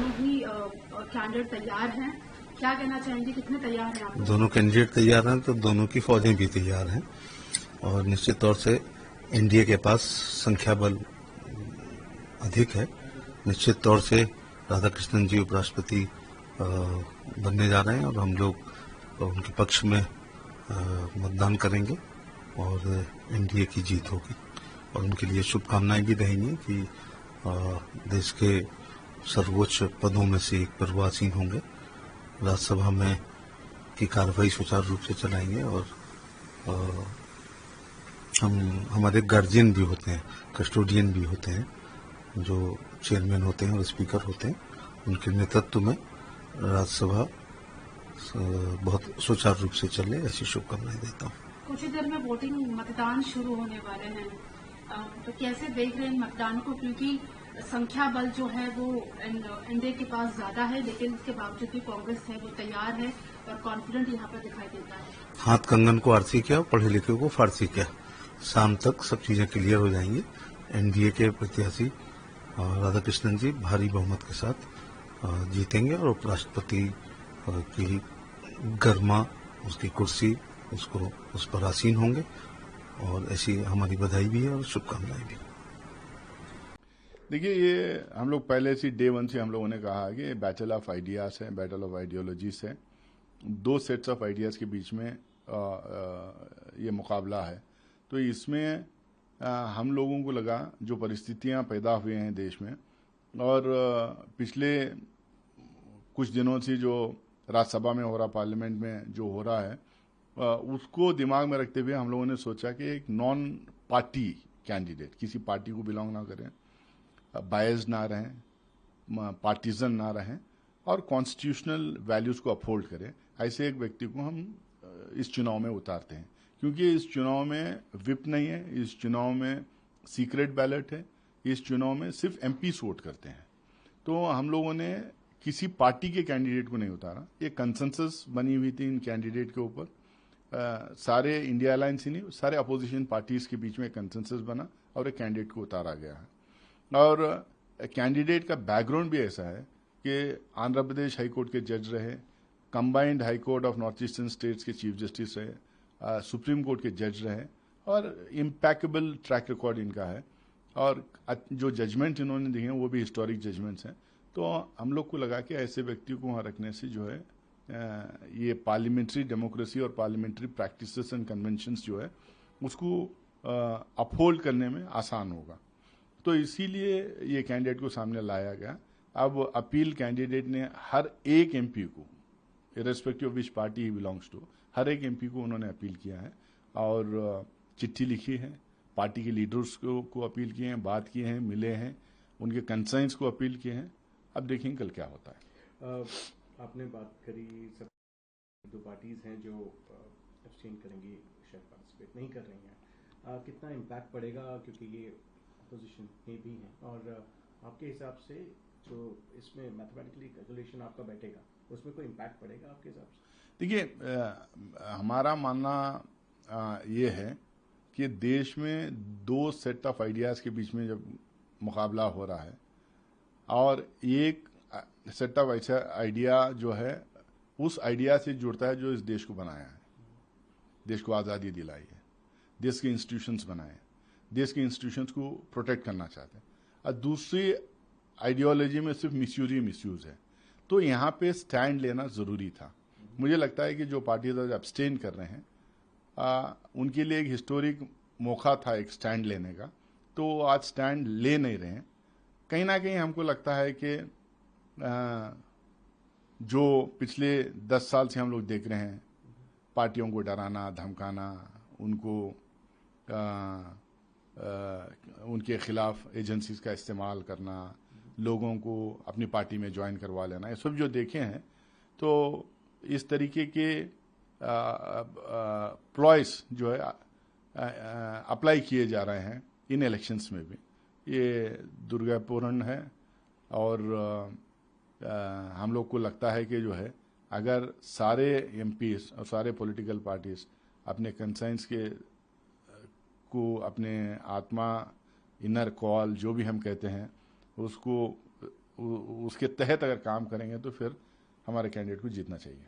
दोनों ही कैंडिडेट तैयार हैं, क्या कहना चाहेंगे, कितने तैयार हैं आप? दोनों कैंडिडेट तैयार हैं तो दोनों की फौजें भी तैयार हैं और निश्चित तौर से एनडीए के पास संख्या बल अधिक है। निश्चित तौर से राधाकृष्णन जी उपराष्ट्रपति बनने जा रहे हैं और हम लोग उनके पक्ष में मतदान करेंगे और एनडीए की जीत होगी और उनके लिए शुभकामनाएं भी रहेंगी कि देश के सर्वोच्च पदों में से एक पर वो आसीन होंगे, राज्यसभा में की कार्रवाई सुचारू रूप से चलाएंगे और हमारे गार्जियन भी होते हैं, कस्टोडियन भी होते हैं, जो चेयरमैन होते हैं और स्पीकर होते हैं, उनके नेतृत्व में राज्यसभा बहुत सुचारू रूप से चले, ऐसी शुभकामनाएं देता हूँ। कुछ ही देर में वोटिंग मतदान शुरू होने वाले हैं, तो कैसे देख रहे हैं मतदान को, क्योंकि संख्या बल जो है वो एनडीए के पास ज्यादा है, लेकिन इसके बावजूद भी कांग्रेस है वो तैयार है और कॉन्फिडेंट यहाँ पर दिखाई देता है। हाथ कंगन को आरती किया और पढ़े लिखे को फारसी किया, शाम तक सब चीजें क्लियर हो जाएंगी। एनडीए के प्रत्याशी राधाकृष्णन जी भारी बहुमत के साथ जीतेंगे और उपराष्ट्रपति की गर्मा उसकी कुर्सी उसको उस पर आसीन होंगे और ऐसी हमारी बधाई भी है और शुभकामनाएं भी। देखिए, ये हम लोग पहले से डे वन से हम लोगों ने कहा कि बैटल ऑफ आइडियाज है, बैटल ऑफ आइडियोलॉजीज है, दो सेट्स ऑफ आइडियाज के बीच में ये मुकाबला है। तो इसमें हम लोगों को लगा जो परिस्थितियां पैदा हुए हैं देश में और पिछले कुछ दिनों से जो राज्यसभा में हो रहा, पार्लियामेंट में जो हो रहा है, उसको दिमाग में रखते हुए हम लोगों ने सोचा कि एक नॉन पार्टी कैंडिडेट, किसी पार्टी को बिलोंग ना करें, बायस ना रहें, पार्टीजन ना रहें और कॉन्स्टिट्यूशनल वैल्यूज को अपहोल्ड करें, ऐसे एक व्यक्ति को हम इस चुनाव में उतारते हैं। क्योंकि इस चुनाव में विप नहीं है, इस चुनाव में सीक्रेट बैलेट है, इस चुनाव में सिर्फ एमपीज वोट करते हैं। तो हम लोगों ने किसी पार्टी के कैंडिडेट को नहीं उतारा, ये कंसेंसस बनी हुई थी इन कैंडिडेट के ऊपर। सारे इंडिया अलायंस ही नहीं, सारे अपोजिशन पार्टीज के बीच में कंसेंसस बना और एक कैंडिडेट को उतारा गया है। और कैंडिडेट का बैकग्राउंड भी ऐसा है कि आंध्र प्रदेश हाई कोर्ट के जज रहे, combined high court of north eastern states के चीफ जस्टिस रहे, सुप्रीम कोर्ट के जज रहे और इम्पैकेबल ट्रैक रिकॉर्ड इनका है और जो जजमेंट इन्होंने दिए हैं वो भी हिस्टोरिक जजमेंट्स हैं। तो हम लोग को लगा कि ऐसे व्यक्ति को वहाँ रखने से जो है ये पार्लियामेंट्री डेमोक्रेसी और पार्लियामेंट्री प्रैक्टिसेस एंड कन्वेंशंस जो है उसको अपहोल्ड करने में आसान होगा। तो इसीलिए ये कैंडिडेट को सामने लाया गया। अब अपील कैंडिडेट ने हर एक एमपी को, irrespective of which party he belongs to, हर एक एमपी को उन्होंने अपील किया है और चिट्ठी लिखी है, पार्टी के लीडर्स को अपील किए हैं, बात किए हैं, मिले हैं, उनके कंसर्न्स को अपील किए हैं। अब देखेंगे कल क्या होता है। आपने बात करी, सब दो पार्टीज हैं जो एब्सटेन करेंगी, शायद पार्टिसिपेट नहीं कर रही हैं, कितना इम्पैक्ट पड़ेगा, क्योंकि ये अपोजिशन में भी हैं, और आपके हिसाब से जो इसमें मैथमेटिकली कैलकुलेशन आपका बैठेगा उसमें कोई इम्पैक्ट पड़ेगा आपके हिसाब से? देखिए, हमारा मानना ये है कि देश में दो सेट ऑफ आइडियाज़ के बीच में जब मुकाबला हो रहा है और एक सेट ऑफ आइडिया जो है उस आइडिया से जुड़ता है जो इस देश को बनाया है, देश को आज़ादी दिलाई है, देश के इंस्टीट्यूशंस बनाए हैं, देश के इंस्टीट्यूशंस को प्रोटेक्ट करना चाहते हैं, और दूसरी आइडियोलॉजी में सिर्फ मिसयूज ही मिसयूज है। तो यहाँ पे स्टैंड लेना ज़रूरी था। मुझे लगता है कि जो पार्टीज आज अब्सटेन कर रहे हैं उनके लिए एक हिस्टोरिक मौका था एक स्टैंड लेने का, तो आज स्टैंड ले नहीं रहे हैं। कहीं ना कहीं हमको लगता है कि जो पिछले 10 साल से हम लोग देख रहे हैं, पार्टियों को डराना, धमकाना, उनको उनके खिलाफ एजेंसीज का इस्तेमाल करना, लोगों को अपनी पार्टी में ज्वाइन करवा लेना, ये सब जो देखे हैं, तो इस तरीके के प्लॉयस जो है अप्लाई किए जा रहे हैं इन इलेक्शंस में भी, ये दुर्भाग्यपूर्ण है। और हम लोग को लगता है कि जो है अगर सारे एमपीज और सारे पॉलिटिकल पार्टीज अपने कंसर्न्स के को, अपने आत्मा, इनर कॉल जो भी हम कहते हैं, उसको उसके तहत अगर काम करेंगे तो फिर हमारे कैंडिडेट को जीतना चाहिए।